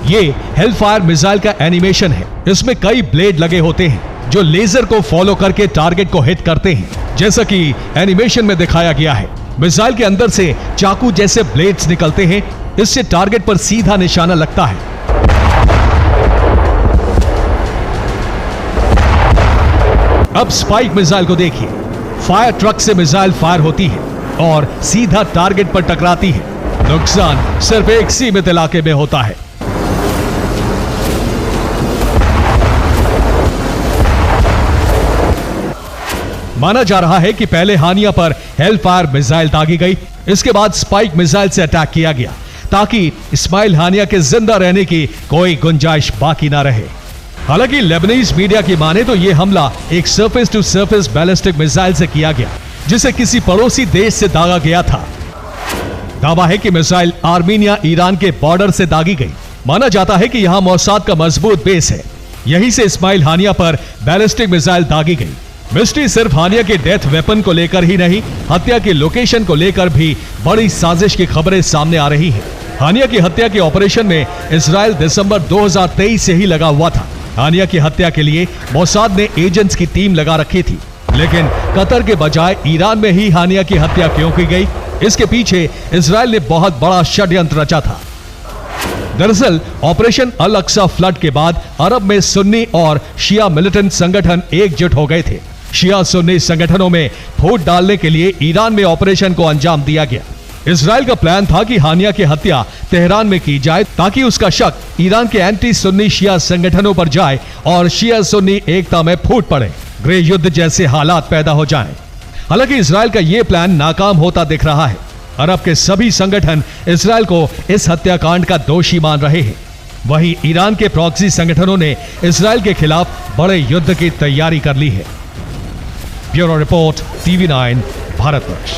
[SPEAKER 2] ये हेल फायर मिसाइल का एनिमेशन है। इसमें कई ब्लेड लगे होते हैं जो लेजर को फॉलो करके टारगेट को हिट करते हैं, जैसा कि एनिमेशन में दिखाया गया है। मिसाइल के अंदर से चाकू जैसे ब्लेड्स निकलते हैं। इससे टारगेट पर सीधा निशाना लगता है। अब स्पाइक मिसाइल को देखिए। फायर ट्रक से मिसाइल फायर होती है और सीधा टारगेट पर टकराती है। नुकसान सिर्फ एक सीमित इलाके में होता है। माना जा रहा है कि पहले हानिया पर हेल फायर मिसाइल दागी गई, इसके बाद स्पाइक मिसाइल से अटैक किया गया ताकि इस्माइल हानिया के जिंदा रहने की कोई गुंजाइश बाकी ना रहे। हालांकि लेबनीज मीडिया की माने तो यह हमला एक surface to surface ballistic missile से किया गया, जिसे किसी पड़ोसी देश से दागा गया था। दावा है कि मिसाइल आर्मीनिया ईरान के बॉर्डर से दागी गई। माना जाता है कि यहां मोसाद का मजबूत बेस है, यहीं से इस्माइल हानिया पर बैलिस्टिक मिसाइल दागी गई। मिस्ट्री सिर्फ हानिया के डेथ वेपन को लेकर ही नहीं, हत्या की लोकेशन को लेकर भी बड़ी साजिश की खबरें सामने आ रही हैं। हानिया की हत्या के ऑपरेशन में इजराइल दिसंबर 2023 से ही लगा हुआ था। हानिया की हत्या के लिए मोसाद ने एजेंट्स की टीम लगा रखी थी, लेकिन कतर के बजाय ईरान में ही हानिया की हत्या क्यों की गई? इसके पीछे इजराइल ने बहुत बड़ा षड्यंत्र रचा था। दरअसल ऑपरेशन अल अक्सा फ्लड के बाद अरब में सुन्नी और शिया मिलिटेंट संगठन एकजुट हो गए थे। शिया सुन्नी संगठनों में फूट डालने के लिए ईरान में ऑपरेशन को अंजाम दिया गया। इजराइल का प्लान था कि हानिया की हत्या तेहरान में की जाए ताकि उसका शक ईरान के एंटी सुन्नी शिया संगठनों पर जाए और शिया सुन्नी एकता में फूट पड़े, गृह युद्ध जैसे हालात पैदा हो जाएं। हालांकि इजराइल का यह प्लान नाकाम होता दिख रहा है। अरब के सभी संगठन इजराइल को इस हत्याकांड का दोषी मान रहे हैं। वहीं ईरान के प्रॉक्सी संगठनों ने इजराइल के खिलाफ बड़े युद्ध की तैयारी कर ली है। Bureau report, TV9 Bharatvarsh.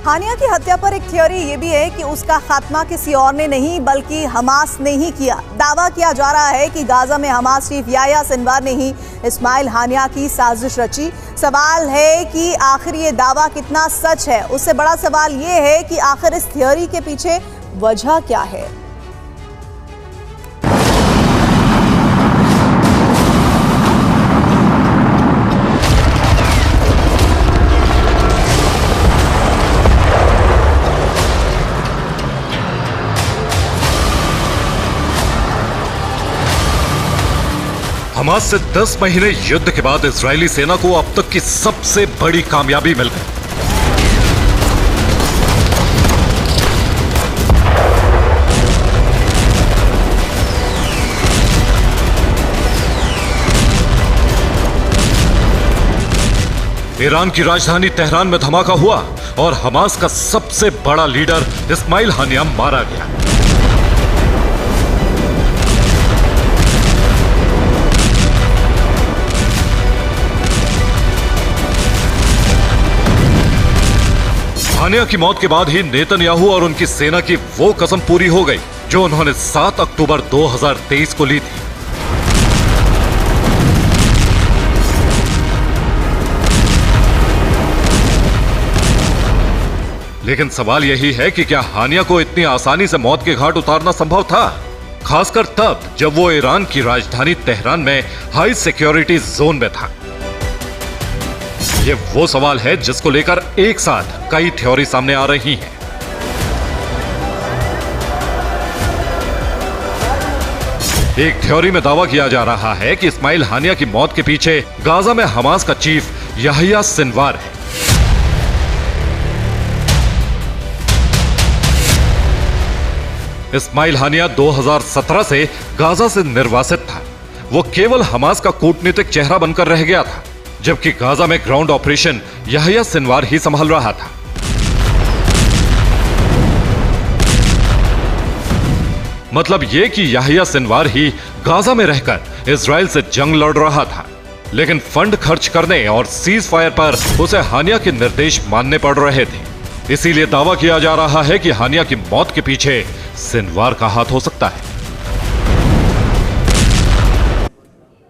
[SPEAKER 1] हानिया की हत्या पर एक थ्योरी ये भी है कि उसका खात्मा किसी और ने नहीं बल्कि हमास ने ही किया। दावा किया जा रहा है कि गाजा में हमास चीफ याह्या सिनवार ने ही इस्माइल हानिया की साजिश रची। सवाल है कि आखिर ये दावा कितना सच है। उससे बड़ा सवाल ये है कि आखिर इस थ्योरी के पीछे वजह क्या है।
[SPEAKER 5] हमास से 10 महीने युद्ध के बाद इजरायली सेना को अब तक की सबसे बड़ी कामयाबी मिल गई। ईरान की राजधानी तेहरान में धमाका हुआ और हमास का सबसे बड़ा लीडर इस्माइल हानिया मारा गया। हानिया की मौत के बाद ही नेतन्याहू और उनकी सेना की वो कसम पूरी हो गई जो उन्होंने 7 अक्टूबर 2023 को ली थी। लेकिन सवाल यही है कि क्या हानिया को इतनी आसानी से मौत के घाट उतारना संभव था, खासकर तब जब वो ईरान की राजधानी तेहरान में हाई सिक्योरिटी जोन में था। ये वो सवाल है जिसको लेकर एक साथ कई थ्योरी सामने आ रही हैं। एक थ्योरी में दावा किया जा रहा है कि इस्माइल हानिया की मौत के पीछे गाजा में हमास का चीफ याह्या सिनवार है। इस्माइल हानिया 2017 से गाजा से निर्वासित था। वो केवल हमास का कूटनीतिक चेहरा बनकर रह गया था, जबकि गाजा में ग्राउंड ऑपरेशन याह्या सिनवार ही संभाल रहा था। मतलब ये कि याहिया सिनवार ही गाजा में रहकर इजराइल से जंग लड़ रहा था, लेकिन फंड खर्च करने और सीज फायर पर उसे हानिया के निर्देश मानने पड़ रहे थे। इसीलिए दावा किया जा रहा है कि हानिया की मौत के पीछे सिनवार का हाथ हो सकता है।